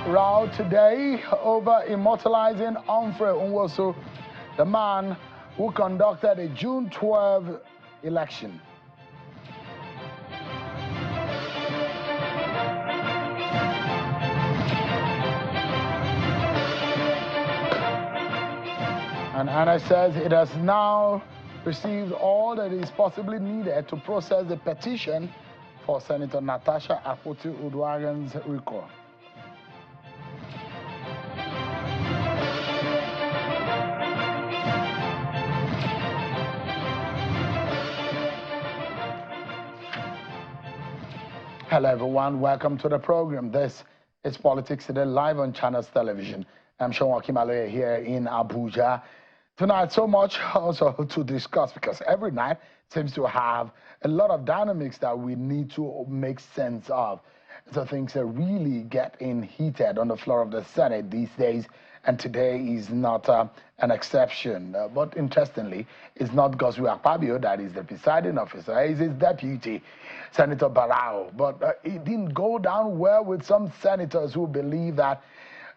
row today over immortalizing Humphrey Nwosu, the man who conducted a June 12 election. And Anna says it has now received all that is possibly needed to process the petition for Senator Natasha Akpoti-Uduaghan's recall. Hello everyone, welcome to the program. This is Politics Today live on Channels Television. I'm Sean Wakimaloye here in Abuja. Tonight, so much also to discuss because every night seems to have a lot of dynamics that we need to make sense of. So things are really getting heated on the floor of the Senate these days, and today is not an exception. But interestingly, it's not Godswill Akpabio that is the presiding officer, it's his deputy, Senator Barao. But it didn't go down well with some senators who believe that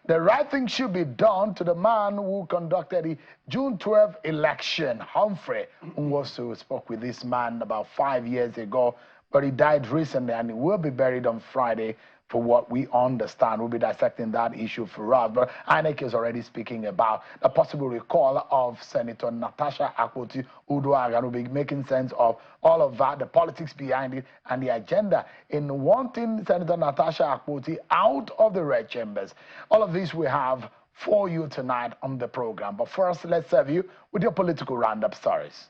the right thing should be done to the man who conducted the June 12 election. Humphrey Nwosu spoke with this man about 5 years ago, but he died recently and he will be buried on Friday for what we understand. We'll be dissecting that issue for us. But INEC is already speaking about the possible recall of Senator Natasha Akpoti-Uduaghan. We'll be making sense of all of that, the politics behind it, and the agenda in wanting Senator Natasha Akpoti out of the red chambers. All of this we have for you tonight on the program. But first, let's serve you with your political roundup stories.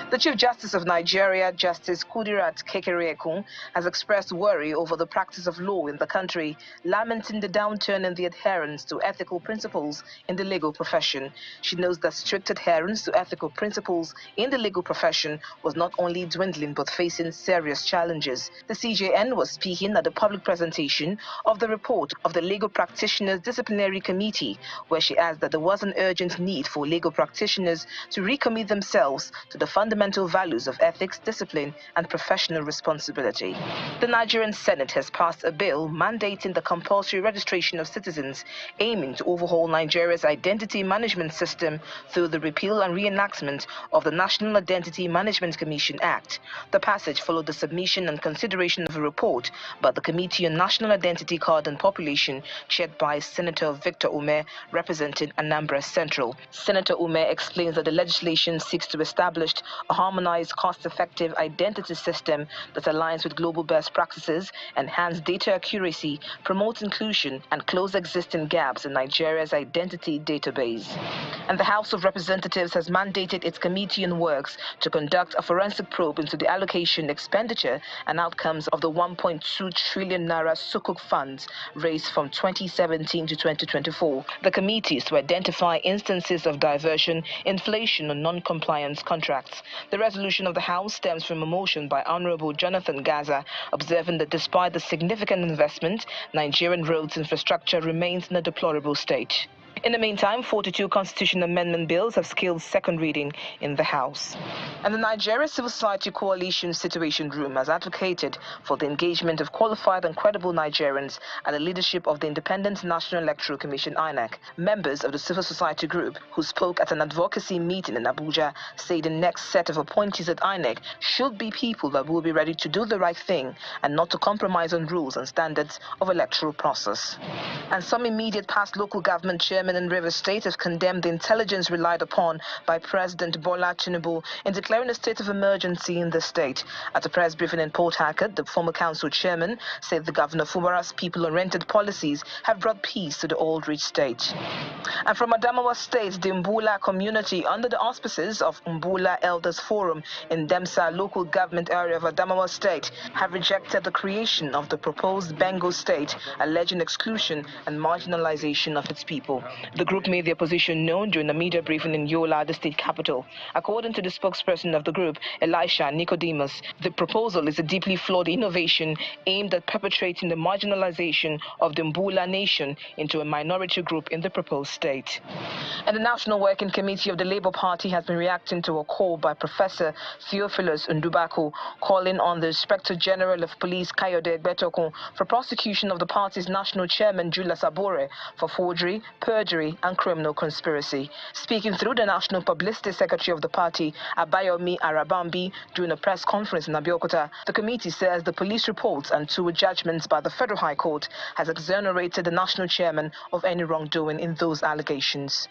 The Chief Justice of Nigeria, Justice Kudirat Kekereekun, has expressed worry over the practice of law in the country, lamenting the downturn in the adherence to ethical principles in the legal profession. She knows that strict adherence to ethical principles in the legal profession was not only dwindling but facing serious challenges. The CJN was speaking at a public presentation of the report of the Legal Practitioners Disciplinary Committee, where she asked that there was an urgent need for legal practitioners to recommit themselves to the fundamental values of ethics, discipline, and professional responsibility. The Nigerian Senate has passed a bill mandating the compulsory registration of citizens, aiming to overhaul Nigeria's identity management system through the repeal and reenactment of the National Identity Management Commission Act. The passage followed the submission and consideration of a report by the Committee on National Identity Card and Population, chaired by Senator Victor Ume, representing Anambra Central. Senator Ume explains that the legislation seeks to establish a harmonized, cost-effective identity system that aligns with global best practices, enhance data accuracy, promote inclusion, and close existing gaps in Nigeria's identity database. And the House of Representatives has mandated its Committee on Works to conduct a forensic probe into the allocation, expenditure, and outcomes of the 1.2 trillion naira Sukuk funds raised from 2017 to 2024. The committee is to identify instances of diversion, inflation, or non-compliance contracts. The resolution of the House stems from a motion by Honorable Jonathan Gaza, observing that despite the significant investment, Nigerian roads infrastructure remains in a deplorable state. In the meantime, 42 constitution amendment bills have scaled second reading in the House. And the Nigeria Civil Society Coalition Situation Room has advocated for the engagement of qualified and credible Nigerians at the leadership of the Independent National Electoral Commission, INEC. Members of the civil society group, who spoke at an advocacy meeting in Abuja, say the next set of appointees at INEC should be people that will be ready to do the right thing and not to compromise on rules and standards of electoral process. And some immediate past local government chairmen in Rivers State have condemned the intelligence relied upon by President Bola Tinubu in declaring a state of emergency in the state. At a press briefing in Port Harcourt, the former council chairman said the Governor Fubara's people-oriented policies have brought peace to the old-rich state. And from Adamawa State, the Mbula community, under the auspices of Mbula Elders Forum in Demsa local government area of Adamawa State, have rejected the creation of the proposed Bengo state, alleging exclusion and marginalization of its people. The group made their position known during a media briefing in Yola, the state capital. According to the spokesperson of the group, Elisha Nicodemus, the proposal is a deeply flawed innovation aimed at perpetrating the marginalization of the Mbula nation into a minority group in the proposed state. And the National Working Committee of the Labour Party has been reacting to a call by Professor Theophilus Ndubaku calling on the Inspector General of Police Kayode Egbetokun for prosecution of the party's national chairman Julius Abore for forgery, perjury and criminal conspiracy. Speaking through the National Publicity Secretary of the party, Abayomi Arabambi, during a press conference in Abeokuta, the committee says the police reports and 2 judgments by the Federal High Court has exonerated the national chairman of any wrongdoing in those allegations.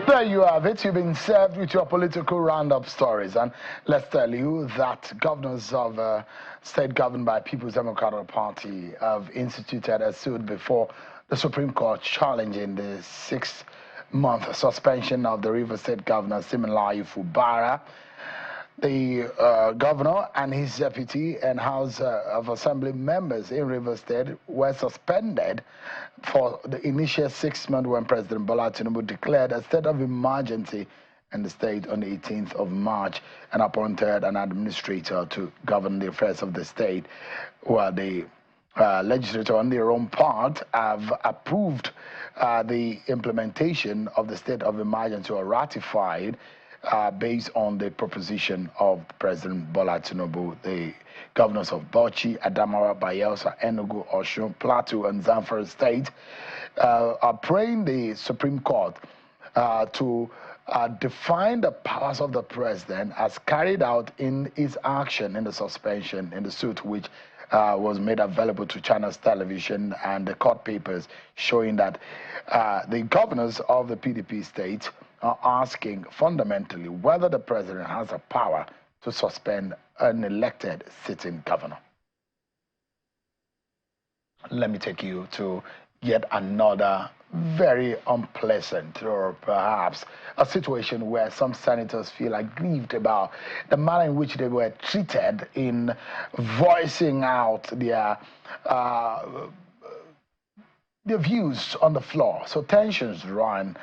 There you have it. You've been served with your political roundup stories. And let's tell you that governors of state governed by People's Democratic Party have instituted a suit before the Supreme Court challenging the 6-month suspension of the Rivers State Governor Siminalayi Fubara. The governor and his deputy and House of Assembly members in Rivers State were suspended for the initial 6 months when President Bola Tinubu declared a state of emergency in the state on the 18th of March and appointed an administrator to govern the affairs of the state. Well, the legislature on their own part have approved the implementation of the state of emergency or ratified based on the proposition of President Bola Tinubu. The governors of Bauchi, Adamawa, Bayelsa, Enugu, Osun, Plateau, and Zamfara State are praying the Supreme Court to define the powers of the president as carried out in his action in the suspension in the suit, which was made available to China's television and the court papers showing that the governors of the PDP states are asking fundamentally whether the president has the power to suspend an elected sitting governor. Let me take you to yet another very unpleasant, or perhaps a situation where some senators feel aggrieved about the manner in which they were treated in voicing out their views on the floor. So tensions run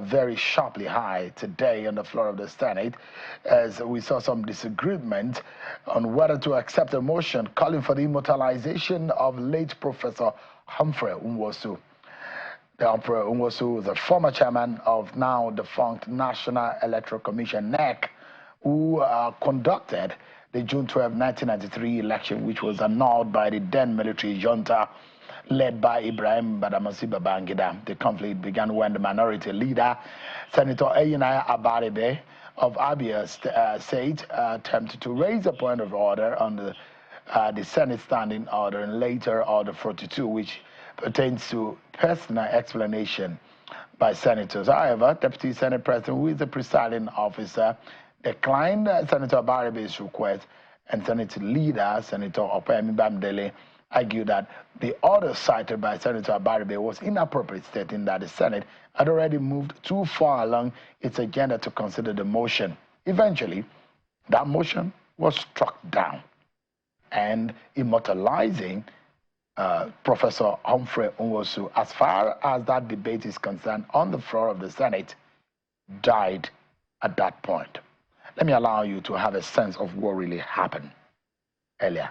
very sharply high today on the floor of the Senate as we saw some disagreement on whether to accept a motion calling for the immortalization of late Professor Humphrey Nwosu. The Humphrey Nwosu is a former chairman of now defunct National Electoral Commission, NEC, who conducted the June 12, 1993 election, which was annulled by the then military junta led by Ibrahim Badamasi Babangida. The conflict began when the minority leader, Senator Eyinaya Abaribe of Abia State, attempted to raise a point of order on the Senate Standing Order and later Order 42, which pertains to personal explanation by senators. However, Deputy Senate President, who is the presiding officer, declined Senator Abaribe's request, and Senate leader, Senator Opeyemi Bamidele, argued that the order cited by Senator Abaribe was inappropriate, stating that the Senate had already moved too far along its agenda to consider the motion. Eventually, that motion was struck down, and immortalizing Professor Humphrey Nwosu, as far as that debate is concerned on the floor of the Senate, died at that point. Let me allow you to have a sense of what really happened earlier.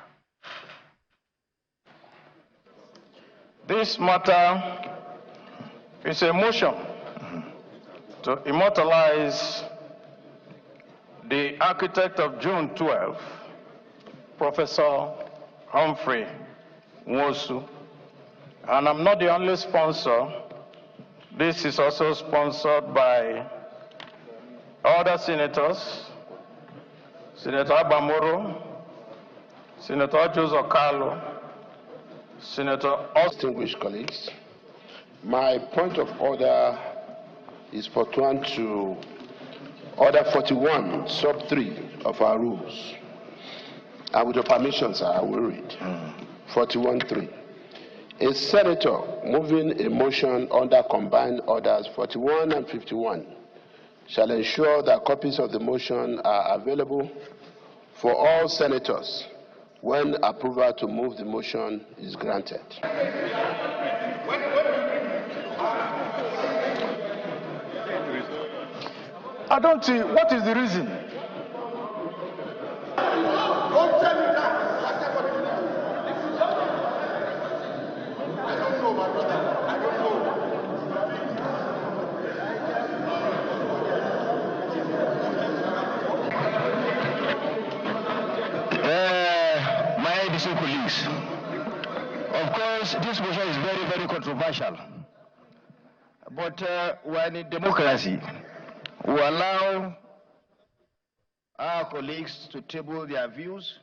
This matter is a motion to immortalize the architect of June 12, Professor Humphrey Nwosu. And I'm not the only sponsor. This is also sponsored by other senators, Senator Abamoro, Senator Joseph Carlo, Senator. Distinguished colleagues, my point of order is pursuant to Order 41, Sub 3 of our rules. And with your permission, sir, I will read. 41.3. A senator moving a motion under combined orders 41 and 51 shall ensure that copies of the motion are available for all senators when approval to move the motion is granted. I don't see what is the reason. Don't tell me that. I don't know, my brother. I don't know. My ADC colleagues, of course, this motion is very, very controversial. But when in democracy, we allow our colleagues to table their views,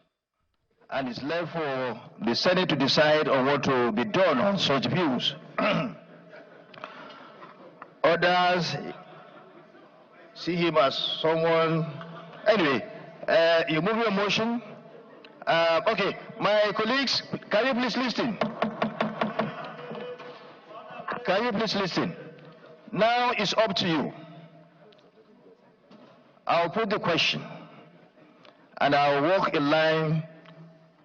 and it's left for the Senate to decide on what to be done on such views. Others see him as someone. Anyway, you move your motion. Okay, my colleagues, can you please listen? Can you please listen? Now it's up to you. I'll put the question, and I'll walk in line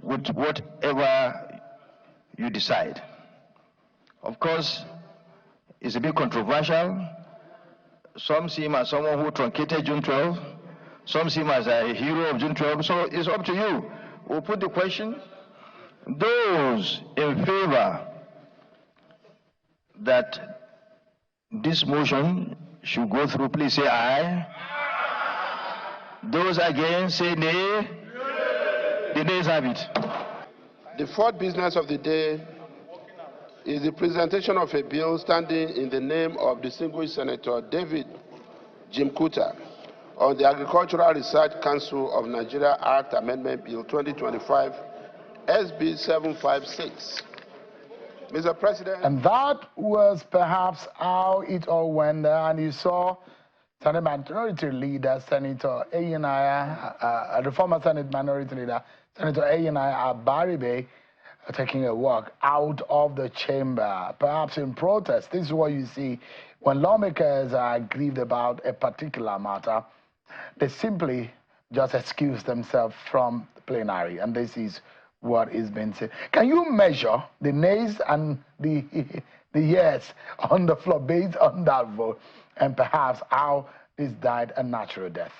with whatever you decide. Of course, it's a bit controversial. Some see him as someone who truncated June 12. Some see him as a hero of June 12. So it's up to you. We'll put the question. Those in favor that this motion should go through, please say aye. Those against, say nay. The nays have it. The fourth business of the day is the presentation of a bill standing in the name of distinguished Senator David Jim Kuta on the Agricultural Research Council of Nigeria Act Amendment Bill 2025, SB 756. Mr. President. And that was perhaps how it all went there. And you saw Senate Minority Leader, Senator Ayinaya, the former Senate Minority Leader, Senator Ayinaya Abaribe, taking a walk out of the chamber, perhaps in protest. This is what you see when lawmakers are aggrieved about a particular matter. They simply just excuse themselves from the plenary, and this is what is being said. Can you measure the nays and the yes on the floor based on that vote, and perhaps how this died a natural death?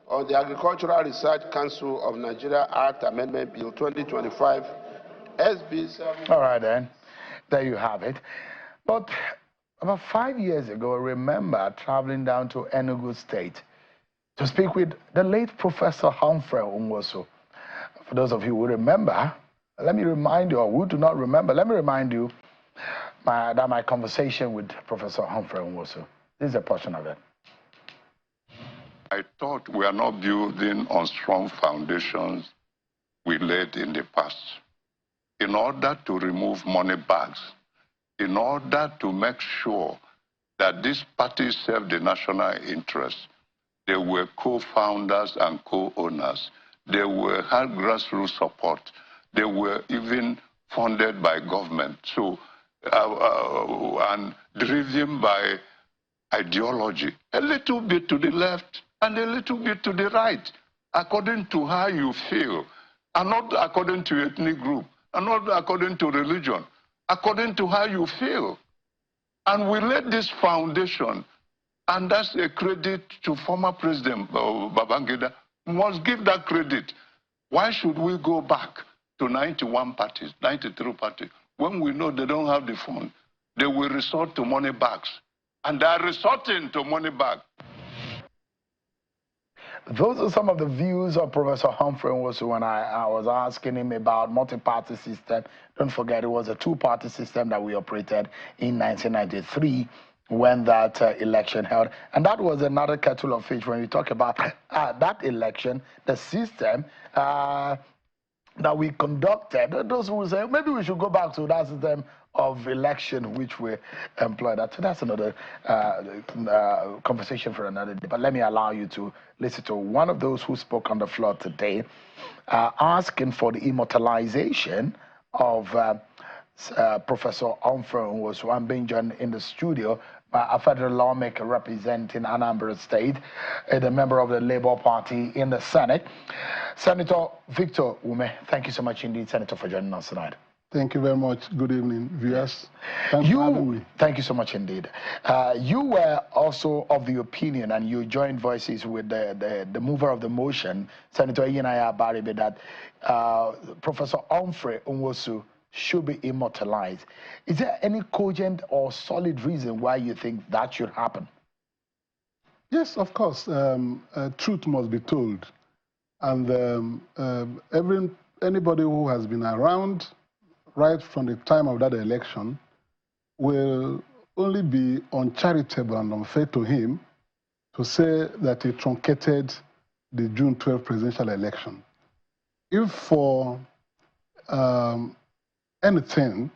On the Agricultural Research Council of Nigeria Act Amendment Bill 2025, SB 7. All right, then. There you have it. But about 5 years ago, I remember traveling down to Enugu State to speak with the late Professor Humphrey Nwosu. For those of you who remember, let me remind you, or who do not remember, let me remind you that my conversation with Professor Humphrey Nwosu. This is a portion of it. I thought we are not building on strong foundations we laid in the past. In order to remove money bags, in order to make sure that these parties serve the national interest, they were co-founders and co-owners. They had grassroots support. They were even funded by government. So, and driven by ideology, a little bit to the left and a little bit to the right, according to how you feel, and not according to ethnic group, and not according to religion, according to how you feel. And we laid this foundation, and that's a credit to former President Babangida. We must give that credit. Why should we go back to 91 parties, 93 parties, when we know they don't have the fund? They will resort to money bags, and they are resorting to money bags. Those are some of the views of Professor Humphrey Nwosu when I was asking him about multi-party system. Don't forget, it was a two-party system that we operated in 1993 when that election held. And that was another kettle of fish when we talk about that election, the system that we conducted. Those who say, maybe we should go back to that system of election which we employed. So that's another conversation for another day. But let me allow you to listen to one of those who spoke on the floor today, asking for the immortalization of Professor Humphrey Nwosu. I'm being joined in the studio a federal lawmaker representing Anambra State, and a member of the Labour Party in the Senate. Senator Victor Ume, thank you so much indeed, Senator, for joining us tonight. Thank you very much. Good evening, viewers. Thanks for having me. Thank you so much indeed. You were also of the opinion, and you joined voices with the mover of the motion, Senator Iyinaya Baribe, that Professor Humphrey Nwosu should be immortalized. Is there any cogent or solid reason why you think that should happen? Yes, of course. Truth must be told. And anybody who has been around right from the time of that election will only be uncharitable and unfair to him to say that he truncated the June 12 presidential election. If for anything,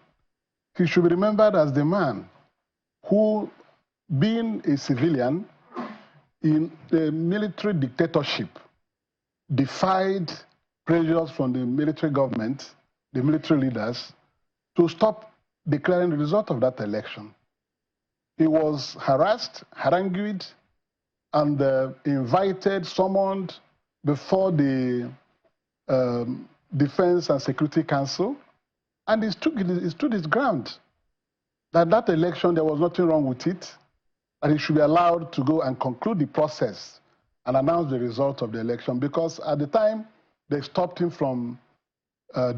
he should be remembered as the man who, being a civilian in a military dictatorship, defied pressures from the military government, the military leaders, to stop declaring the result of that election. He was harassed, harangued, and invited, summoned before the Defense and Security Council, and he stood his ground that that election, there was nothing wrong with it, and he should be allowed to go and conclude the process and announce the result of the election, because at the time they stopped him from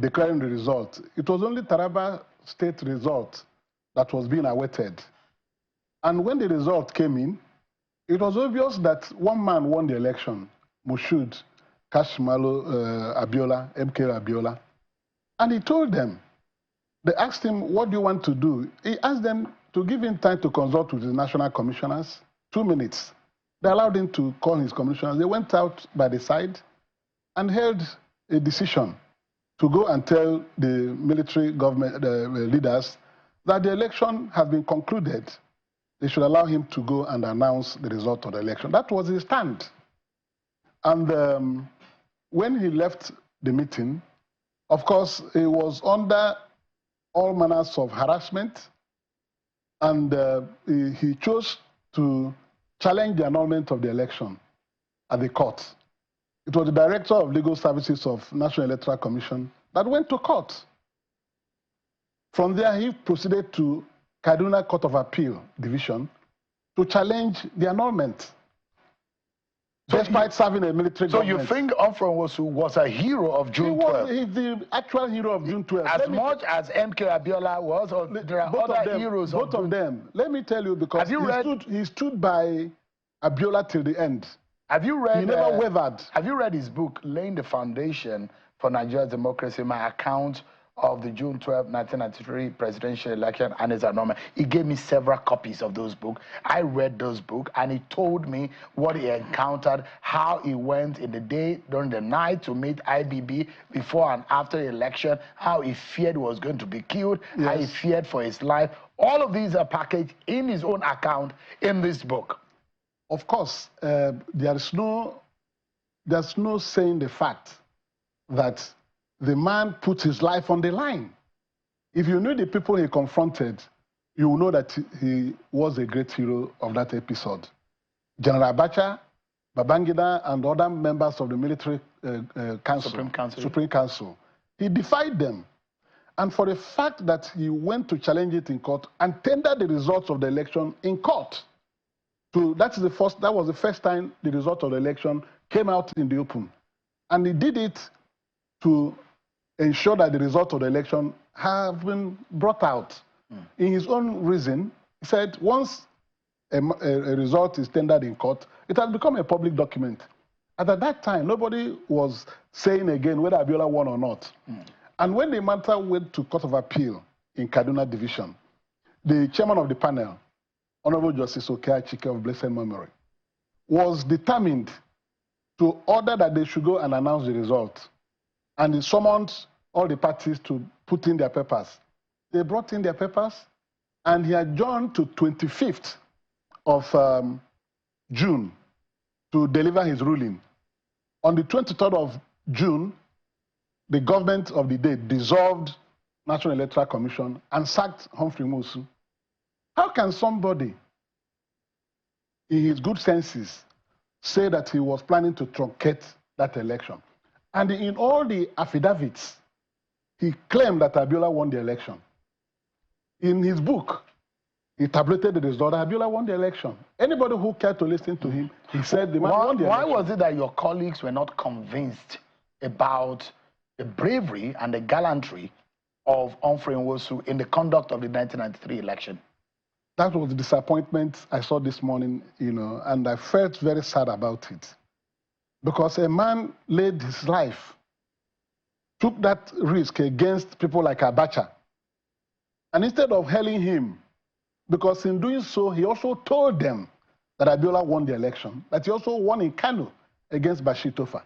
declaring the result. It was only Taraba State result that was being awaited. And when the result came in, it was obvious that one man won the election, Moshood Kashimalo Abiola, MK Abiola. And he told them, they asked him, what do you want to do? He asked them to give him time to consult with the national commissioners, 2 minutes. They allowed him to call his commissioners. They went out by the side and held a decision to go and tell the military government leaders that the election has been concluded. They should allow him to go and announce the result of the election. That was his stand. And when he left the meeting, of course, he was under all manners of harassment, and he chose to challenge the annulment of the election at the court. It was the Director of Legal Services of National Electoral Commission that went to court. From there, he proceeded to Kaduna Court of Appeal Division to challenge the annulment, despite serving a military government. So you think Humphrey Nwosu was a hero of June 12? He's the actual hero of June 12. As much as MK Abiola was, or there are other heroes of both of them. Let me tell you, because he stood by Abiola till the end. Have you read? He never wavered. Have you read his book, Laying the Foundation for Nigeria's Democracy, my account of the June 12, 1993 presidential election and its annulment? He gave me several copies of those books. I read those books, and he told me what he encountered, how he went in the day, during the night, to meet IBB before and after the election, how he feared he was going to be killed, yes, how he feared for his life. All of these are packaged in his own account in this book. Of course, there's no saying the fact that the man put his life on the line. If you knew the people he confronted, you will know that he was a great hero of that episode. General Abacha, Babangida, and other members of the military Supreme Council, he defied them. And for the fact that he went to challenge it in court and tendered the results of the election in court, that was the first time the result of the election came out in the open. And he did it to ensure that the result of the election have been brought out. In his own reason, he said once a result is tendered in court, it has become a public document. And at that time, nobody was saying again whether Abiola won or not. And when the matter went to Court of Appeal in Kaduna Division, the chairman of the panel, Honorable Justice Okea Chike of blessed memory, was determined to order that they should go and announce the result. And he summoned all the parties to put in their papers. They brought in their papers, and he adjourned to 25th of June to deliver his ruling. On the 23rd of June, the government of the day dissolved National Electoral Commission and sacked Humphrey Nwosu. How can somebody in his good senses, say that he was planning to truncate that election. And in all the affidavits, he claimed that Abiola won the election. In his book, he tabulated the result. Abiola won the election. Anybody who cared to listen to him, he said the man won the election. Why was it that your colleagues were not convinced about the bravery and the gallantry of Humphrey Nwosu in the conduct of the 1993 election? That was the disappointment I saw this morning, and I felt very sad about it. Because a man laid his life, took that risk against people like Abacha. And instead of hailing him, because in doing so, he also told them that Abiola won the election, that he also won in Kano against Bashir Tofa.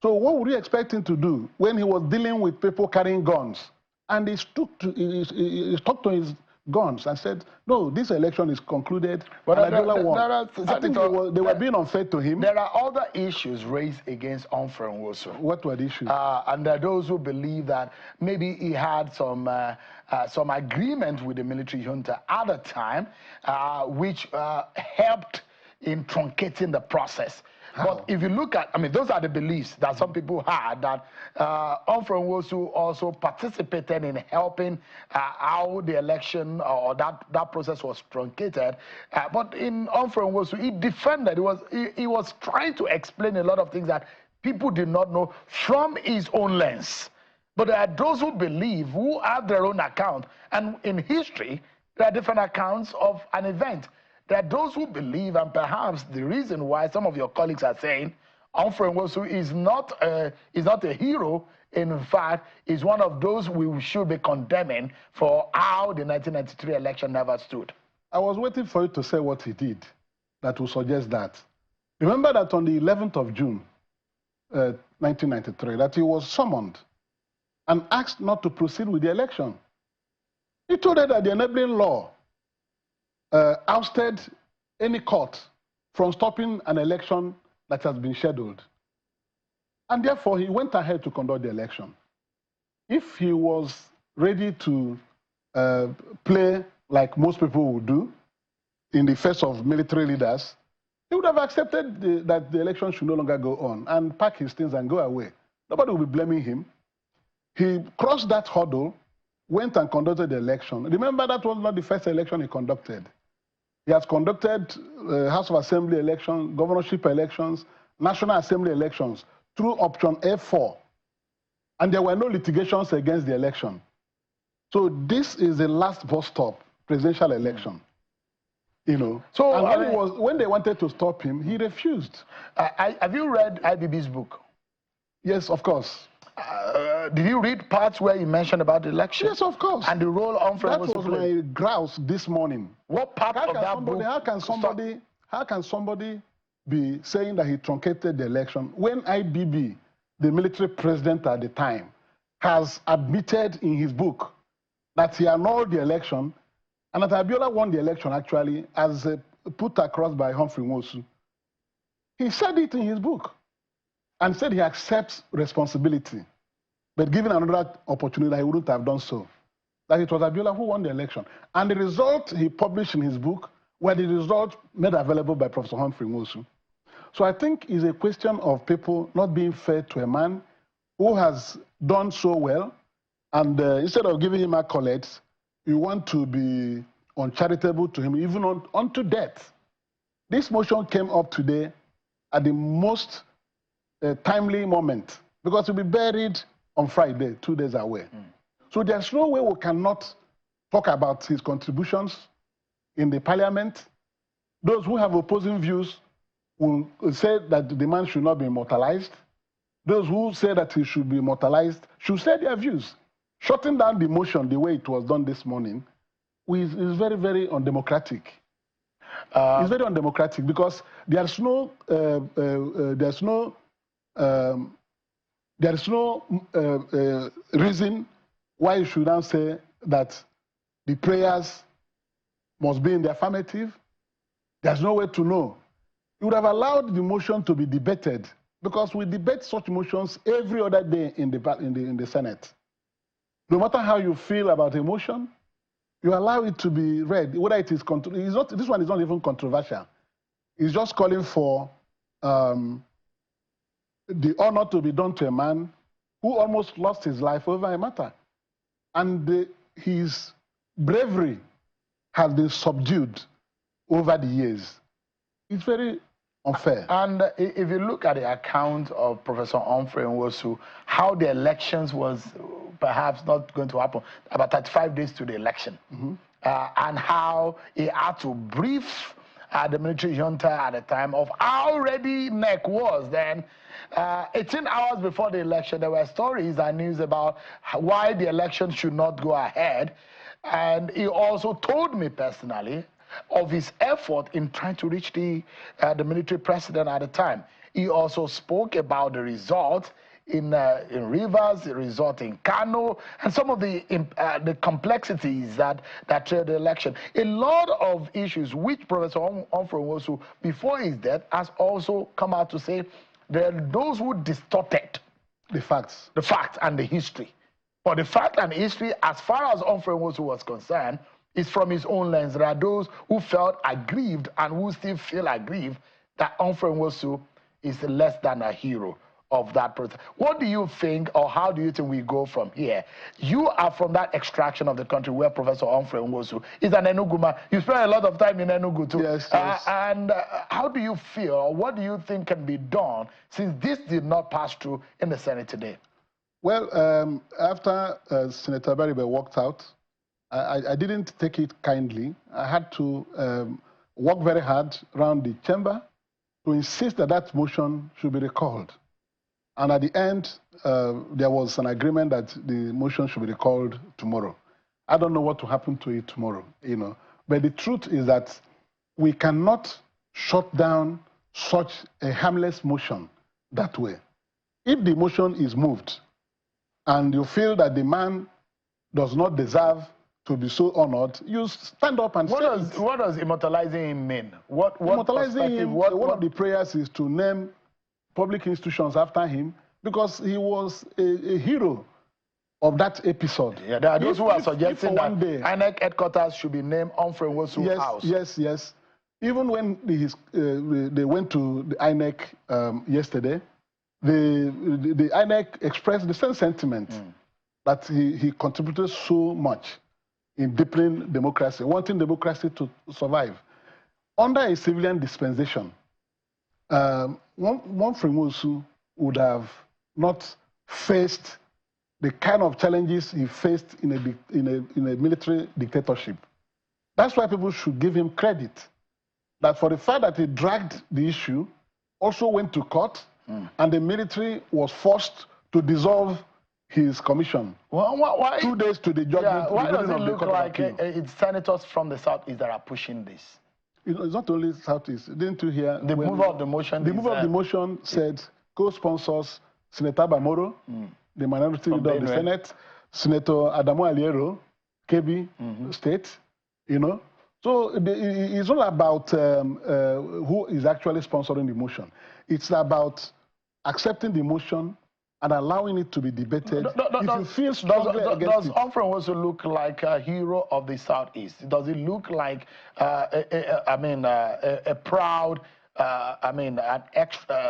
So what would you expect him to do when he was dealing with people carrying guns? And he stuck to his guns and said, no, this election is concluded, but Abiola won. I think they were being unfair to him. There are other issues raised against Humphrey Nwosu. What were the issues? And there are those who believe that maybe he had some agreement with the military junta at the time, which helped in truncating the process. How? But if you look at, those are the beliefs that some people had, that Humphrey Nwosu also participated in helping how the election or that process was truncated. But in Humphrey Nwosu, he defended, he was trying to explain a lot of things that people did not know from his own lens. But there are those who believe, who have their own account. And in history, there are different accounts of an event. There are those who believe, and perhaps the reason why some of your colleagues are saying Humphrey Nwosu is not a hero, in fact, is one of those we should be condemning for how the 1993 election never stood. I was waiting for you to say what he did that will suggest that. Remember that on the 11th of June, 1993, that he was summoned and asked not to proceed with the election. He told her that the enabling law ousted any court from stopping an election that has been scheduled. And therefore, he went ahead to conduct the election. If he was ready to play like most people would do in the face of military leaders, he would have accepted that the election should no longer go on and pack his things and go away. Nobody will be blaming him. He crossed that hurdle, went and conducted the election. Remember, that was not the first election he conducted. He has conducted House of Assembly elections, governorship elections, National Assembly elections through option A4. And there were no litigations against the election. So this is the last bus stop, presidential election. So and when they wanted to stop him, he refused. Have you read IBB's book? Yes, of course. Did you read parts where he mentioned about the election? Yes, of course. And the role Humphrey was my grouse this morning. What part of that book? How can somebody be saying that he truncated the election when IBB, the military president at the time, has admitted in his book that he annulled the election and that Abiola won the election actually as put across by Humphrey Nwosu? He said it in his book and said he accepts responsibility. But given another opportunity, he wouldn't have done so. That it was Abiola who won the election. And the result he published in his book were the results made available by Professor Humphrey Nwosu. So I think it's a question of people not being fair to a man who has done so well, and instead of giving him accolades, you want to be uncharitable to him, even unto death. This motion came up today at the most timely moment, because he'll be buried on Friday, 2 days away. So there's no way we cannot talk about his contributions in the parliament. Those who have opposing views will say that the man should not be immortalized. Those who say that he should be immortalized should say their views. Shutting down the motion the way it was done this morning is very, very undemocratic. It's very undemocratic because there's no reason why you should now say that the prayers must be in the affirmative. There's no way to know. You would have allowed the motion to be debated, because we debate such motions every other day in the Senate. No matter how you feel about a motion, you allow it to be read, whether it is this one is not even controversial. He's just calling for the honor to be done to a man who almost lost his life over a matter. And his bravery has been subdued over the years. It's very unfair. And if you look at the account of Professor Humphrey Nwosu, how the elections was perhaps not going to happen, about 35 days to the election, and how he had to brief the military junta at the time of how ready NEC was then. 18 hours before the election, there were stories and news about why the election should not go ahead. And he also told me personally of his effort in trying to reach the military president at the time. He also spoke about the result in Rivers, the result in Kano, and some of the complexities that trailed the election. A lot of issues which Professor Humphrey Nwosu, before his death, has also come out to say there are those who distorted the facts and the history. But the fact and history, as far as Humphrey Nwosu was concerned, is from his own lens. There are those who felt aggrieved and who still feel aggrieved that Humphrey Nwosu is less than a hero of that process. What do you think, or how do you think we go from here? You are from that extraction of the country where Professor Humphrey Nwosu is an Enugu man. You spent a lot of time in Enugu too. Yes, yes. And how do you feel, or what do you think can be done since this did not pass through in the Senate today? Well, after Senator Baribe walked out, I didn't take it kindly. I had to work very hard around the chamber to insist that that motion should be recalled. And at the end, there was an agreement that the motion should be recalled tomorrow. I don't know what will happen to it tomorrow, you know. But the truth is that we cannot shut down such a harmless motion that way. If the motion is moved and you feel that the man does not deserve to be so honored, you stand up and say it. What does immortalizing him mean? Immortalizing him, one of the prayers is to name public institutions after him, because he was a hero of that episode. Yeah, there are those who are suggesting that INEC headquarters should be named Humphrey Nwosu House. Yes. Even when they went to the INEC yesterday, the INEC expressed the same sentiment that he contributed so much in deepening democracy, wanting democracy to survive. Under a civilian dispensation, Humphrey Nwosu would have not faced the kind of challenges he faced in a military dictatorship. That's why people should give him credit. That for the fact that he dragged the issue, also went to court, and the military was forced to dissolve his commission. Well, why, 2 days to the judgment. Yeah, why does it look like it's senators from the Southeast that are pushing this? It's not only Southeast. Didn't you hear? The mover of the motion. The mover of the motion said co-sponsors Senator Bamoro, the minority leader of the Senate, Senator Adamu Aliero, KB State, you know. So it's all about who is actually sponsoring the motion. It's about accepting the motion and allowing it to be debated. If you feel strongly against does it. Humphrey also look like a hero of the Southeast? Does it look like, a proud,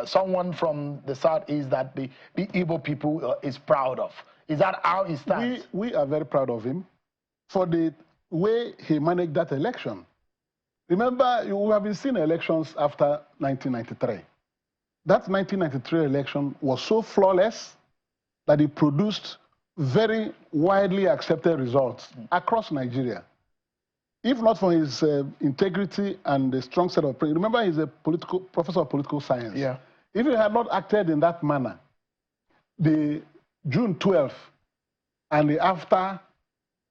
someone from the Southeast that the Igbo people is proud of? Is that how he stands? We are very proud of him for the way he managed that election. Remember, we have been seeing elections after 1993. That 1993 election was so flawless that it produced very widely accepted results across Nigeria. If not for his integrity and the strong set of... Remember, he's a professor of political science. Yeah. If he had not acted in that manner, the June 12th and the after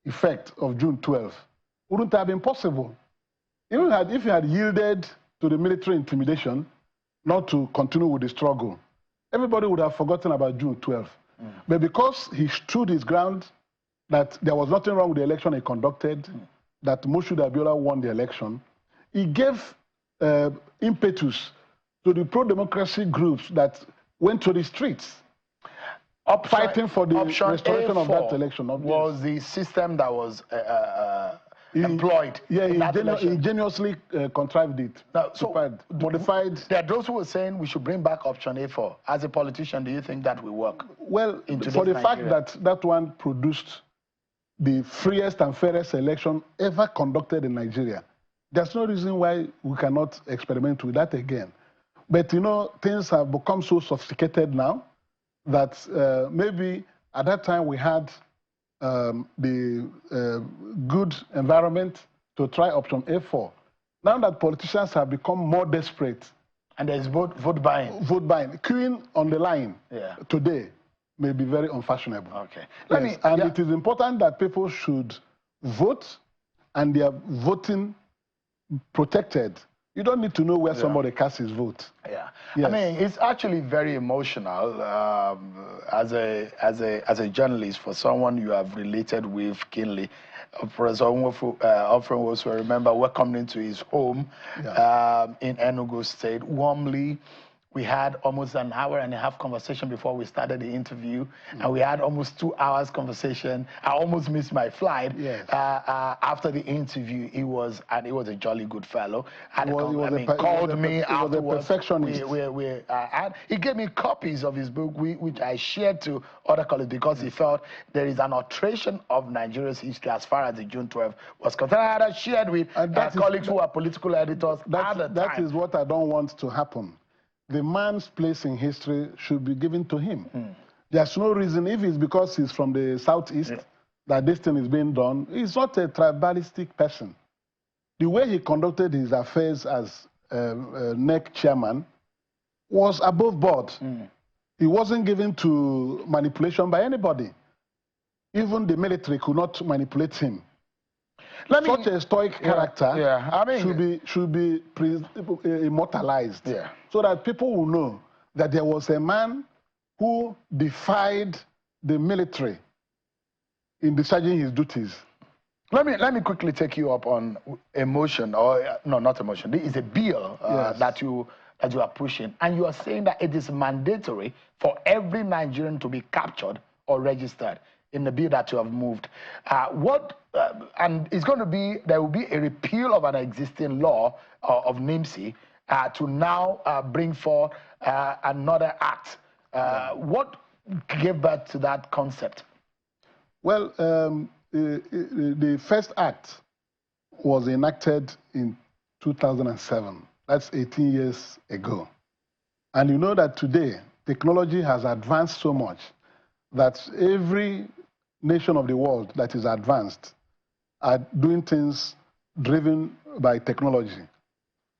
effect of June 12th wouldn't have been possible. Even if he had yielded to the military intimidation, not to continue with the struggle, everybody would have forgotten about June 12th. But because he stood his ground, that there was nothing wrong with the election he conducted, that Moshood Abiola won the election, he gave impetus to the pro-democracy groups that went to the streets, fighting for the restoration of that election. Was the system that was employed. Yeah, in that election. he ingeniously contrived it. Now, so modified. There are those who are saying we should bring back option A4. As a politician, do you think that will work? Well, for the fact that that one produced the freest and fairest election ever conducted in Nigeria, there's no reason why we cannot experiment with that again. But, you know, things have become so sophisticated now that maybe at that time we had the good environment to try option A4. Now that politicians have become more desperate. And there's vote buying. Vote buying. Queuing on the line today may be very unfashionable. Okay. It is important that people should vote and their voting protected. You don't need to know where somebody casts his vote. Yeah. Yes. I mean, it's actually very emotional as a journalist, for someone you have related with keenly. Professor Humphrey, I remember welcoming to his home in Enugu State warmly. We had almost an hour and a half conversation before we started the interview, and we had almost 2 hours conversation. I almost missed my flight. Yes. After the interview, he was a jolly good fellow. Called me afterwards. Perfectionist. He gave me copies of his book, which I shared to other colleagues because he felt there is an alteration of Nigeria's history as far as the June 12th was concerned. I had shared with colleagues who are political editors at the time. That is what I don't want to happen. The man's place in history should be given to him. There's no reason, if it's because he's from the southeast, that this thing is being done. He's not a tribalistic person. The way he conducted his affairs as NEC chairman was above board. He wasn't given to manipulation by anybody. Even the military could not manipulate him. Such a stoic character should be immortalized so that people will know that there was a man who defied the military in discharging his duties. Let me quickly take you up on emotion, or no, not emotion. This is a bill that you are pushing, and you are saying that it is mandatory for every Nigerian to be captured or registered in the bill that you have moved. And it's going to be, there will be a repeal of an existing law of NIMSI to now bring forth another act. What gave birth to that concept? Well, the first act was enacted in 2007. That's 18 years ago. And you know that today, technology has advanced so much that every nation of the world that is advanced are doing things driven by technology.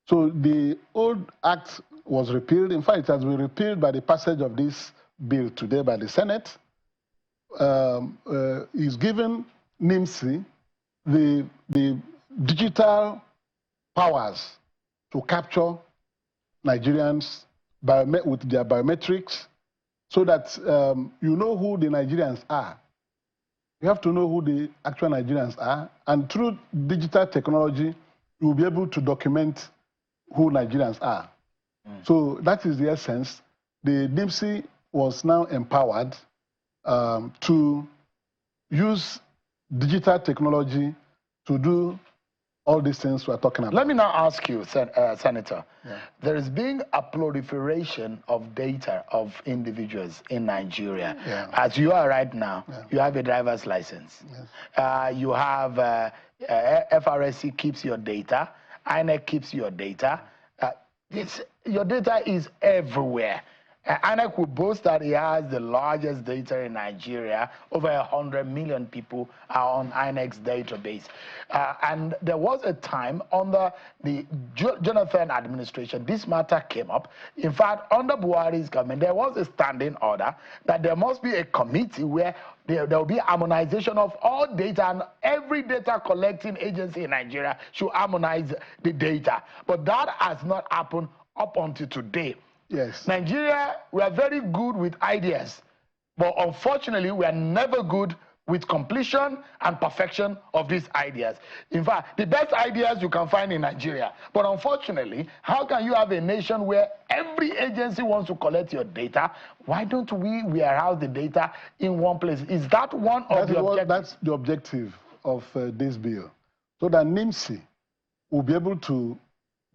So the old act was repealed. In fact, it has been repealed by the passage of this bill today by the Senate. Is given NIMSI the digital powers to capture Nigerians with their biometrics, so that you know who the Nigerians are. You have to know who the actual Nigerians are, and through digital technology, you will be able to document who Nigerians are. So that is the essence. The NIMSI was now empowered to use digital technology to do all these things we're talking about. Let me now ask you, Senator. There is being a proliferation of data of individuals in Nigeria. As you are right now, you have a driver's license. You have FRSC keeps your data. INEC keeps your data. Your data is everywhere. INEC will boast that it has the largest data in Nigeria. Over 100 million people are on INEC's database. And there was a time under the Jonathan administration, this matter came up. In fact, under Buhari's government, there was a standing order that there must be a committee where there will be harmonization of all data, and every data collecting agency in Nigeria should harmonize the data. But that has not happened up until today. Yes. Nigeria, we are very good with ideas, but unfortunately, we are never good with completion and perfection of these ideas. In fact, the best ideas you can find in Nigeria. But unfortunately, how can you have a nation where every agency wants to collect your data? Why don't we warehouse the data in one place? Is that one of the objectives? That's the objective of this bill, so that NIMSI will be able to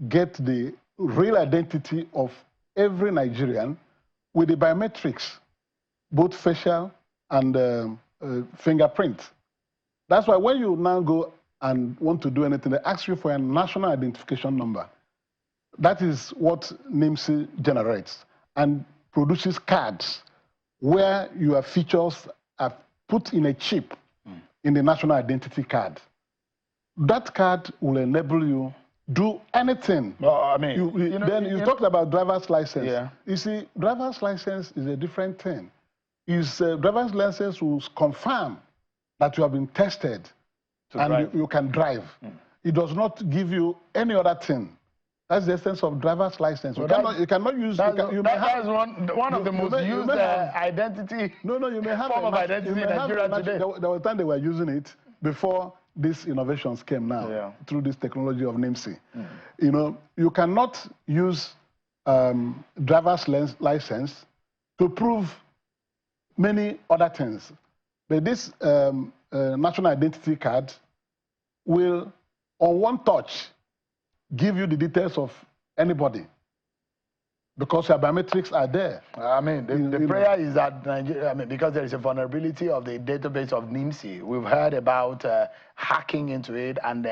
get the real identity of every Nigerian with the biometrics, both facial and fingerprint. That's why when you now go and want to do anything, they ask you for a national identification number. That is what NIMSI generates and produces cards where your features are put in a chip in the national identity card. That card will enable you do anything. Well, I mean, you talked about driver's license. Yeah. You see, driver's license is a different thing. Driver's license will confirm that you have been tested and you can drive. It does not give you any other thing. That's the essence of driver's license. Well, you cannot use. That is one of the most used identity. No, you may have form of identity in Nigeria today. There was a time they were using it before these innovations came now through this technology of NIMSI. You know, you cannot use driver's license to prove many other things. But this national identity card will, on one touch, give you the details of anybody because your biometrics are there. I mean, the prayer is that Nigeria, because there is a vulnerability of the database of NIMSI. We've heard about hacking into it and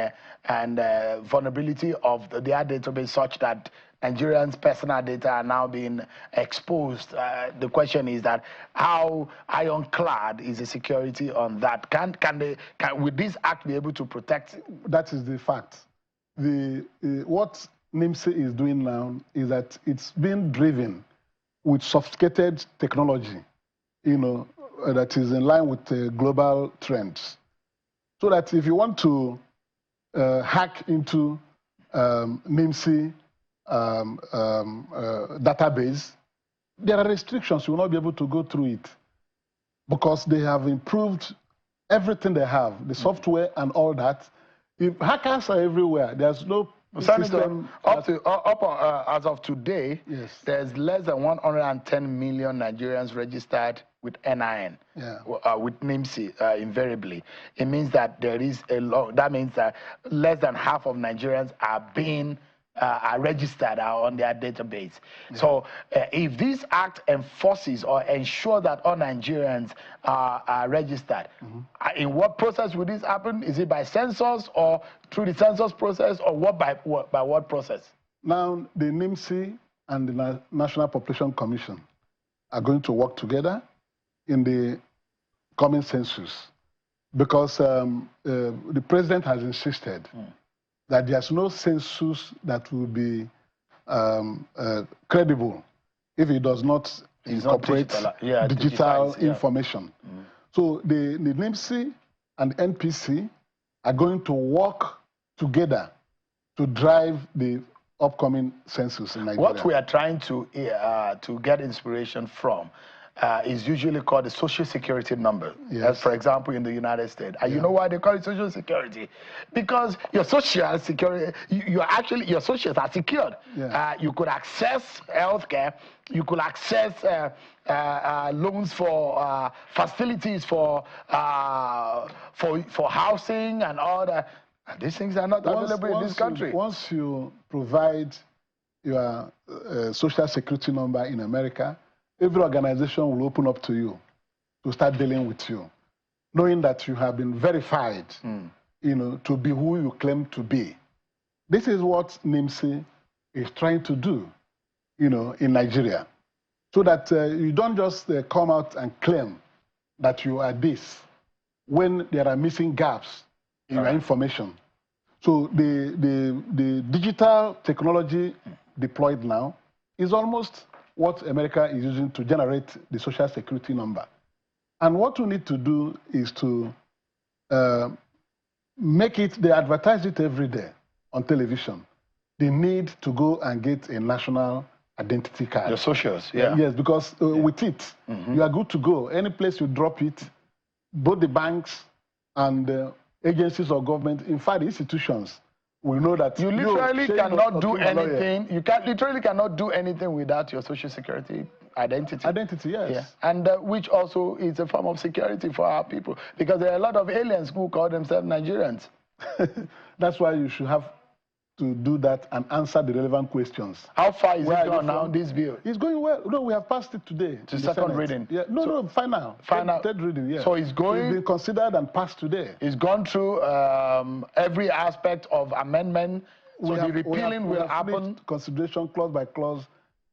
vulnerability of their database such that Nigerians' personal data are now being exposed. The question is that how ironclad is the security on that? Will this act be able to protect? That is the fact. What NIMSI is doing now is that it's being driven with sophisticated technology, that is in line with global trends. So that if you want to hack into NIMSI database, there are restrictions. You will not be able to go through it because they have improved everything they have, the software and all that. If hackers are everywhere, there's no system. As of today, there's less than 110 million Nigerians registered with NIN, with NIMSI invariably. It means that there is that means that less than half of Nigerians are being registered on their database. So if this act enforces or ensures that all Nigerians are registered, in what process will this happen? Is it by census or through the census process, or by what process? Now, the NIMSI and the National Population Commission are going to work together in the coming census because the president has insisted that there's no census that will be credible if it does not incorporate digital information. So the NIMSI and NPC are going to work together to drive the upcoming census in Nigeria. What we are trying to get inspiration from is usually called the Social Security number. As for example, in the United States. And you know why they call it Social Security? Because your Social Security, your socials are secured. You could access healthcare. You could access loans for facilities for housing and all that. And these things are not available in this country. Once you provide your Social Security number in America, every organization will open up to you to start dealing with you, knowing that you have been verified, to be who you claim to be. This is what NIMSI is trying to do, in Nigeria, so that you don't just come out and claim that you are this when there are missing gaps in your information. So the digital technology deployed now is almost what America is using to generate the Social Security number. And what we need to do is to make it, they advertise it every day on television. They need to go and get a national identity card. Your socials, Yes, because with it, you are good to go. Any place you drop it, both the banks and agencies of government, in fact, institutions, will know that you literally cannot do anything. You literally cannot do anything without your Social Security identity. Identity, yes. And which also is a form of security for our people, because there are a lot of aliens who call themselves Nigerians. That's why you should have to do that and answer the relevant questions. How far is Where it gone now, this bill? It's going well. No, we have passed it today. To second reading? Yeah. No, final. Third reading, yeah. So it's going... It's been considered and passed today. It's gone through every aspect of amendment. So the repealing will happen. Consideration clause by clause.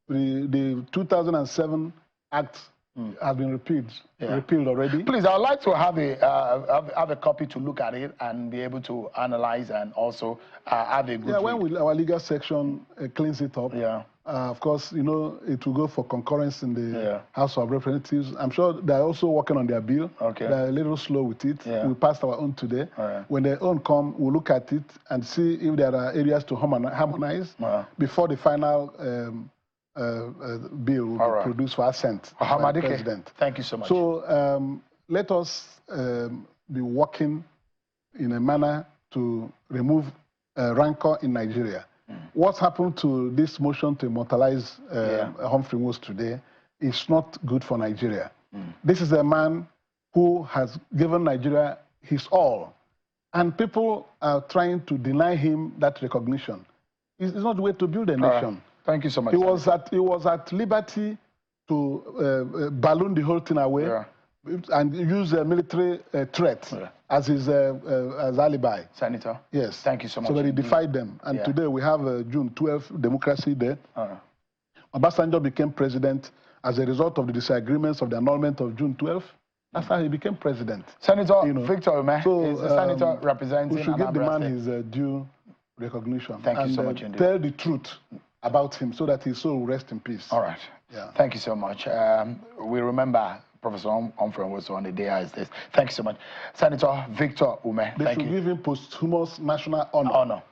The 2007 Act has been repealed already. Please, I would like to have a copy to look at it and be able to analyze and also have a good read. When our legal section cleans it up, of course, you know, it will go for concurrence in the House of Representatives. I'm sure they're also working on their bill. Okay. They're a little slow with it. We passed our own today. When their own come, we'll look at it and see if there are areas to harmonize before the final bill will be produced for assent by the President. Thank you so much. So let us be working in a manner to remove rancor in Nigeria. What happened to this motion to immortalize Humphrey Nwosu today is not good for Nigeria. This is a man who has given Nigeria his all, and people are trying to deny him that recognition. It's not the way to build a nation. Thank you so much. He was at liberty to balloon the whole thing away and use a military threat as his as alibi. Senator. Yes. Thank you so much. So that he defied them. And today we have June 12th Democracy Day. Obasanjo became president as a result of the disagreements of the annulment of June 12th. That's how he became president. Senator Victor Ume is a senator representing we should give the man State. his due recognition. Thank you so much indeed. Tell the truth about him so that his soul will rest in peace. All right. Thank you so much. We remember Professor Humphrey Nwosu on the day as this. Thank you so much. Senator Victor Ume, they should give him posthumous national honor.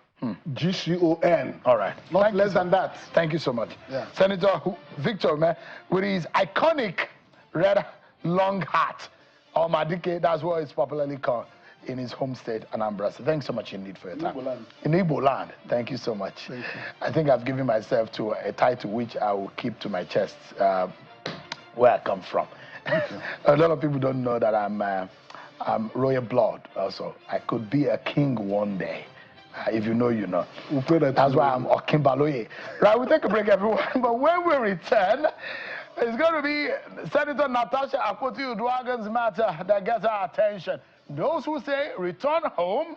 GCON. All right. Not less than that. Thank you so much. Senator Victor Ume, with his iconic red long hat, or Madike, that's what it's popularly called in his home state, Anambra. So thanks so much indeed for your time. In Igbo land. Thank you so much. Thank you. I think I've given myself to a title which I will keep to my chest, where I come from. A lot of people don't know that I'm royal blood also. I could be a king one day. If you know, you know. That's why I'm Okimbaloye. Right, we'll take a break, everyone. But when we return, it's going to be Senator Natasha Akpoti-Uduaghan's matter that gets our attention. Those who say return home,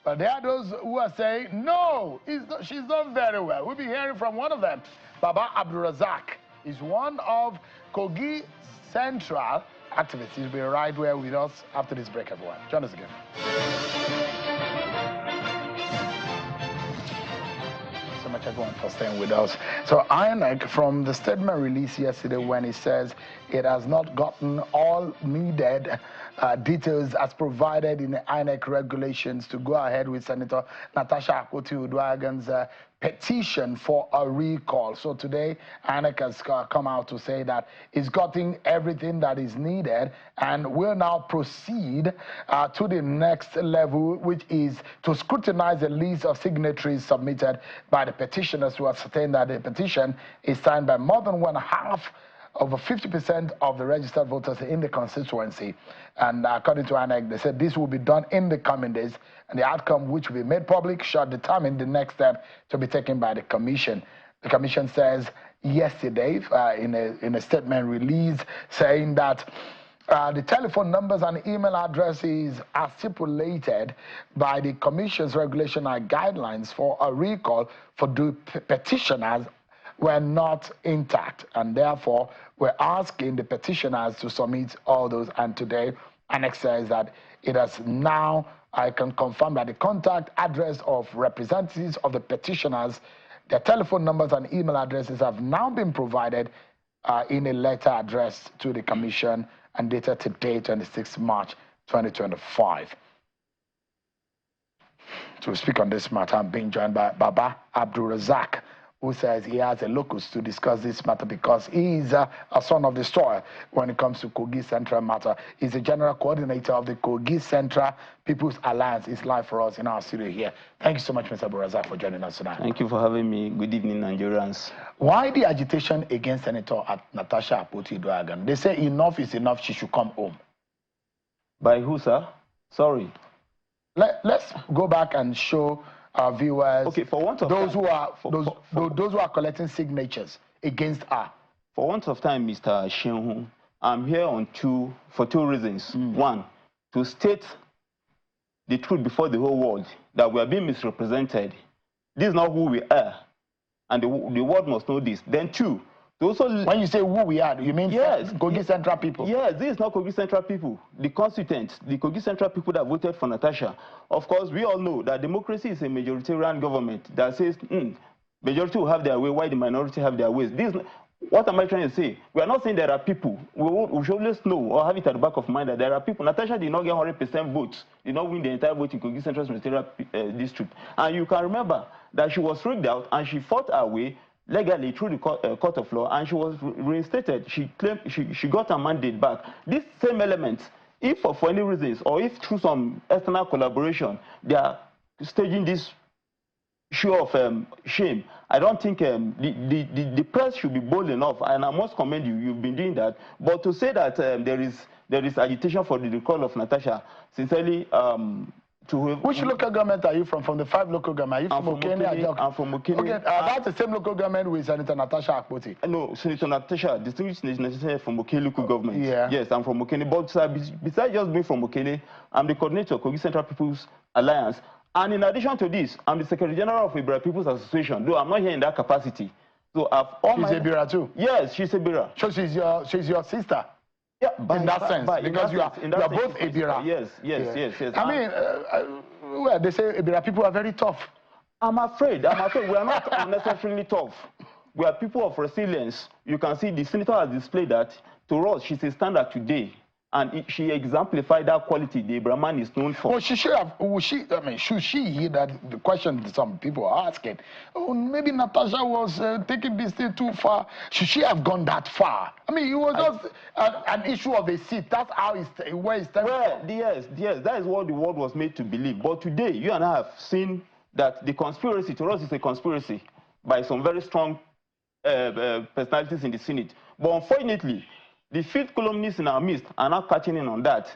but there are those who are saying no, she's done very well. We'll be hearing from one of them. Baba Abdulrazak is one of Kogi Central activists. He'll be right there with us after this break, everyone. Join us again. So much everyone for staying with us. So INEC, from the statement released yesterday when it says it has not gotten all needed details as provided in the INEC regulations to go ahead with Senator Natasha Akpoti-Uduaghan's petition for a recall. So today, INEC has come out to say that it's gotten everything that is needed and will now proceed to the next level, which is to scrutinize the list of signatories submitted by the petitioners who ascertain that the petition is signed by more than over 50% of the registered voters in the constituency. And according to INEC, they said this will be done in the coming days, and the outcome, which will be made public, shall determine the next step to be taken by the Commission. The Commission says yesterday, in a statement released, saying that the telephone numbers and email addresses are stipulated by the Commission's regulation and guidelines for a recall for the petitioners were not intact, and therefore we're asking the petitioners to submit all those. And today, INEC says that it has now, I can confirm that the contact address of representatives of the petitioners, their telephone numbers and email addresses have now been provided in a letter addressed to the Commission and dated today, 26 March 2025. To speak on this matter, I'm being joined by Baba Abdulrazak, who says he has a locus to discuss this matter because he is a son of the soil when it comes to Kogi Central matter. He's the general coordinator of the Kogi Central People's Alliance. It's live for us in our studio here. Thank you so much, Mr. Abdulrazak, for joining us tonight. Thank you for having me. Good evening, Nigerians. Why the agitation against Senator Natasha Akpoti-Uduaghan? They say enough is enough, she should come home. By who, sir? Sorry. Let's go back and show our viewers, okay, for want of those time, those who are collecting signatures against her. For want of time, Mr. Shenhu, I'm here for two reasons. One, to state the truth before the whole world that we are being misrepresented. This is not who we are, and the world must know this. Then two, to also... When you say who we are, you mean yes, Kogi Central people? Yes, this is not Kogi Central people. The constituents, the Kogi Central people that voted for Natasha. Of course, we all know that democracy is a majoritarian government that says, majority will have their way, while the minority have their ways. What am I trying to say? We are not saying there are people. We should always know or have it at the back of mind that there are people. Natasha did not get 100% votes, did not win the entire vote in Kogi Central Ministerial District. And you can remember that she was rigged out and she fought her way legally through the court of law, and she was reinstated. She claimed she got her mandate back. These same elements, if for any reasons or if through some external collaboration, they are staging this show of shame, I don't think the press should be bold enough, and I must commend you. You've been doing that. But to say that there is agitation for the recall of Natasha, sincerely, which local government are you from? From the 5 local governments? Are you from Okene? I'm from Okene. Okay, that's the same local government with Senator Natasha Akpoti. No, Senator Natasha, distinguished Natasha from Okene local government. Yeah. Yes, I'm from Okene. But besides just being from Okene, I'm the coordinator of Kogi Central People's Alliance. And in addition to this, I'm the Secretary General of Ibira People's Association, though I'm not here in that capacity. So she's Ibira too? Yes, she's Ibira. So she's your sister? Yeah, in that sense, because you are both Ibira. Yes. I mean, well, they say Ibira people are very tough. I'm afraid we are not unnecessarily tough. We are people of resilience. You can see the senator has displayed that. To us, she's a standard today. And she exemplified that quality the Brahman is known for. Well, should she hear that the question that some people are asking? Oh, maybe Natasha was taking this thing too far. Should she have gone that far? I mean, it was just an issue of a seat. That's how where it's well, yes, that is what the world was made to believe. But today, you and I have seen that the conspiracy, to us, is a conspiracy by some very strong personalities in the Senate. But unfortunately, the 5th columnists in our midst are now catching in on that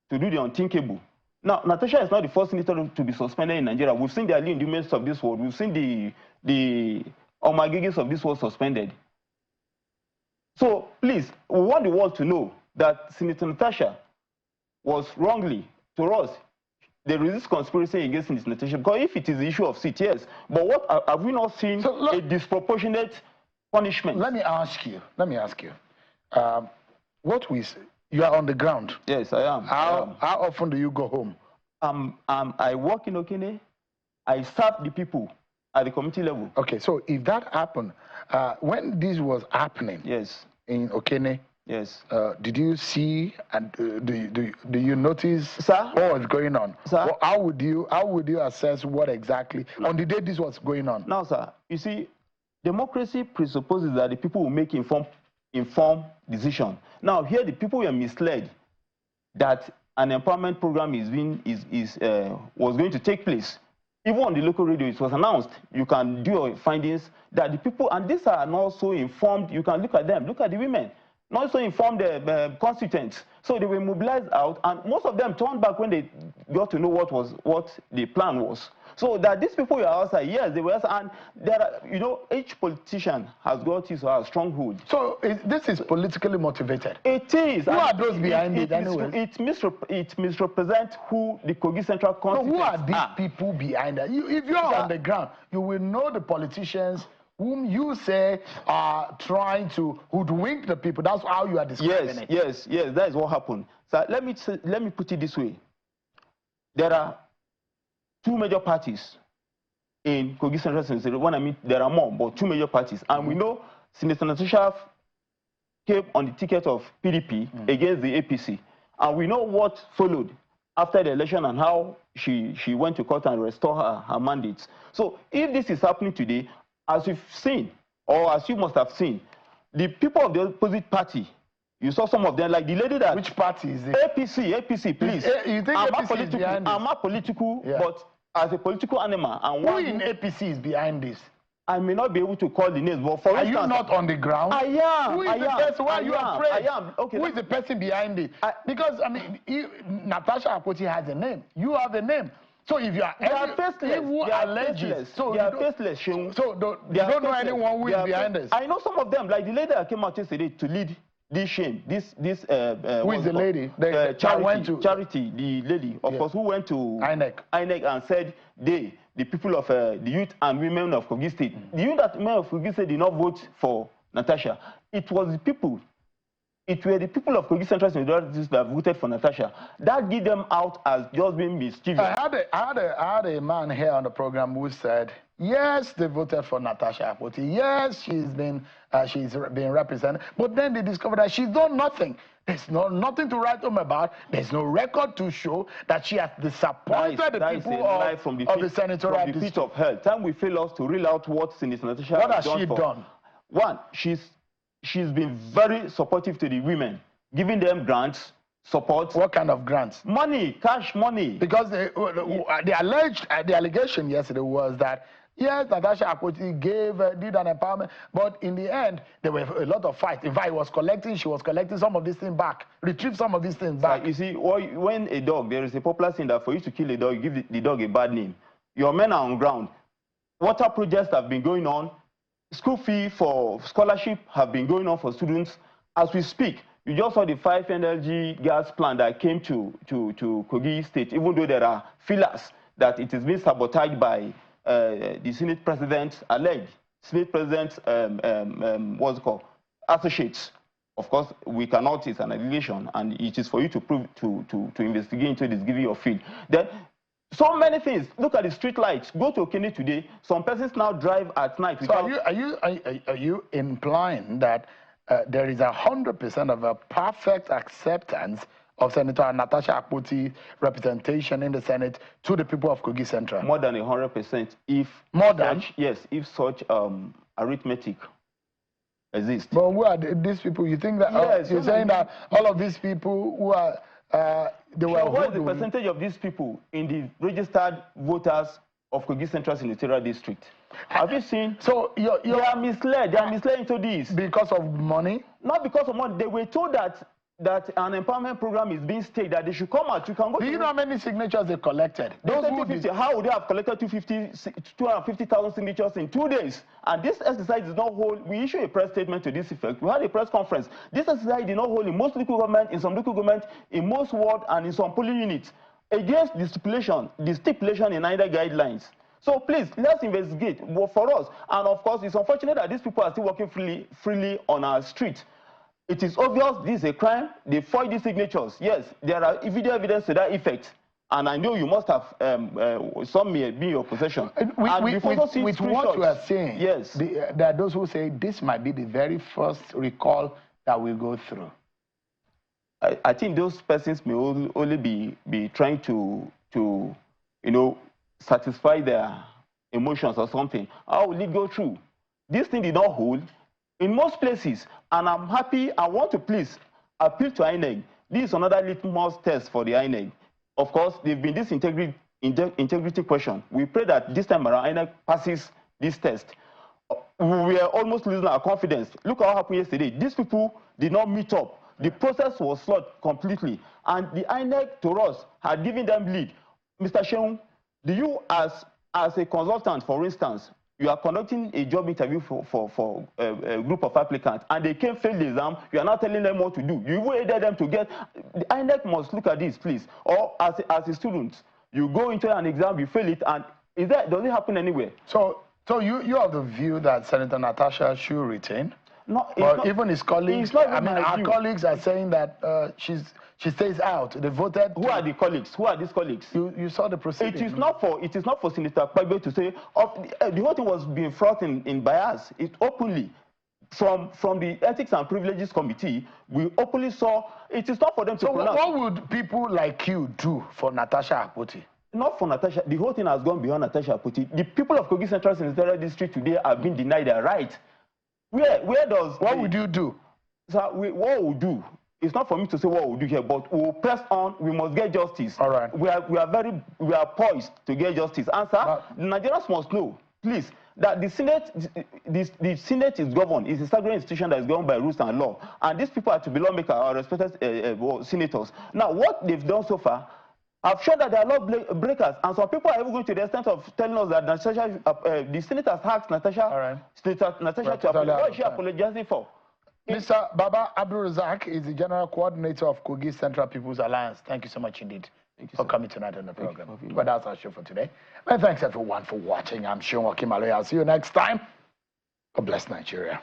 to do the unthinkable. Now, Natasha is not the first senator to be suspended in Nigeria. We've seen the Ali Induments of this world. We've seen the Omagigis of this world suspended. So, please, we want the world to know that Senator Natasha was wrongly, to us, there is this conspiracy against Senator Natasha. Because if it is the issue of seat, yes. But what have we not seen a disproportionate punishment? Let me ask you. You are on the ground. Yes, I am. How often do you go home? I work in Okene. I serve the people at the community level. Okay, so if that happened, when this was happening, yes, in Okene, yes, did you see and do you notice, sir, what was going on? Sir, well, how would you assess what exactly on the day this was going on? Now, sir, you see, democracy presupposes that the people will make informed decision. Now, here the people were misled that an empowerment program was going to take place. Even on the local radio, it was announced. You can do your findings that the people, and these are not so informed. You can look at them. Look at the women, not so informed constituents. So they were mobilized out, and most of them turned back when they got to know what the plan was. So that these people were outside, yes, they were outside, and there are, each politician has got his or her stronghold. So this is politically motivated. It is. Who are those behind it anyway? It misrepresents who the Kogi Central constituents are. Who are these people behind it? If you are on the ground, you will know the politicians whom you say are trying to hoodwink the people. That's how you are describing it. Yes, that is what happened. So let me put it this way. There are 2 major parties in Kogi Central. When I mean there are more, but 2 major parties. And we know Senator Natasha came on the ticket of PDP against the APC. And we know what followed after the election and how she went to court and restored her mandates. So if this is happening today, as you've seen, or as you must have seen, the people of the opposite party, you saw some of them, like the lady that... Which party is it? APC, please. You think APC is behind this? I'm not political, but as a political animal... Who in APC is behind this? I may not be able to call the names, but for instance... Are you not on the ground? I am. Who is the person? Why are you afraid? I am. Okay. Who is the person behind it? Because, I mean, Natasha Akpoti has a name. You have a name. So if you are... They are faceless. They are faceless. So they are faceless. So you don't know anyone who is behind this? I know some of them, like the lady that came out yesterday to lead this shame. Who is the lady? Charity, the lady, of course, who went to INEC and said the people of the youth and women of Kogi State, the youth and women of Kogi State did not vote for Natasha. It was the people. It were the people of Kogi Central that voted for Natasha. That give them out as just being mischievous. I had a man here on the program who said, yes, they voted for Natasha Akpoti. Yes, she's been represented. But then they discovered that she's done nothing. There's nothing to write home about. There's no record to show that she has disappointed the people of the senatorial district. From the pit of hell. Time will fail us to reel out what Senator Natasha has done. What has she done? One, she's been very supportive to the women, giving them grants, support. What kind of grants? Money, cash money. Because the allegation yesterday was that, yes, Natasha Akpoti did an empowerment, but in the end, there were a lot of fights. In fact, she was collecting some of these things back, retrieve some of these things back. You see, when a dog, there is a popular thing that for you to kill a dog, you give the dog a bad name. Your men are on ground. Water projects have been going on. School fee for scholarship have been going on for students. As we speak, you just saw the 5 NLG gas plant that came to Kogi State, even though there are feelers that it is being sabotaged by the Senate President, alleged Senate President, what's it called, associates. Of course, we cannot, it's an allegation, and it is for you to prove, to investigate into this, give you your feel. Then, so many things. Look at the street lights. Go to Okene today. Some persons now drive at night. So are you implying that there is 100% of a perfect acceptance of Senator Natasha Akpoti's representation in the Senate to the people of Kogi Central? More than 100%. If such arithmetic exists. But who are these people? You think that you're saying that all of these people who are what is the percentage of these people in the registered voters of Kogi Central Senatorial District? Have you seen? So they are misled. They are misled into this. Because of money? Not because of money. They were told that an empowerment program is being staged, that they should come out. You can go. Do you know how many signatures they collected? How would they have collected 250,000 signatures in 2 days? And this exercise did not hold. We issued a press statement to this effect. We had a press conference. This exercise did not hold in most local government, in some local government, in most ward, and in some polling units against the stipulation in either guidelines. So please, let's investigate for us. And of course, it's unfortunate that these people are still working freely on our street. It is obvious this is a crime. They forged these signatures. Yes, there are video evidence to that effect. And I know you must have some may be in your possession. With what you are saying, yes, there are those who say this might be the very first recall that we go through. I think those persons may only be trying to satisfy their emotions or something. How will it go through? This thing did not hold in most places, and I'm happy. I want to please appeal to INEC. This is another litmus test for the INEC. Of course, they've been this integrity question. We pray that this time around INEC passes this test. We are almost losing our confidence. Look at what happened yesterday. These people did not meet up. The process was flawed completely, and the INEC to us had given them lead. Mr. Sheung, do you, as a consultant, for instance, you are conducting a job interview for a group of applicants, and they came fail the exam, you are not telling them what to do. You even aided them to get... The INEC must look at this, please. Or as a student, you go into an exam, you fail it, and does it happen anywhere? So you have the view that Senator Natasha should retain? No, but even his colleagues, our colleagues are saying that she stays out. They voted. Who are the colleagues? Who are these colleagues? You saw the proceedings. It is not for Senator Kpagbe to say the whole thing was being fraught in bias. It openly from the Ethics and Privileges Committee, we openly saw it is not for them to pronounce. So what would people like you do for Natasha Akpoti? Not for Natasha. The whole thing has gone beyond Natasha Akpoti. The people of Kogi Central Senatorial District today have been denied their right. What would you do? So what we'll do, it's not for me to say what we'll do here, but we'll press on. We must get justice. All right. We are poised to get justice. And sir, Nigerians must know, please, that the Senate is governed, is a statutory institution that is governed by rules and law. And these people are to be lawmakers or respected senators. Now, what they've done so far, I've shown that there are law breakers, and some people are even going to the extent of telling us that Natasha, the senators asked Natasha, Natasha to apologize. What is she apologizing for? Mr. Baba Abdul-Razak is the General Coordinator of Kogi Central People's Alliance. Thank you so much indeed for coming tonight on the program. But that's our show for today. Well, thanks everyone for watching. I'm Sean Wakimaloye. I'll see you next time. God bless Nigeria.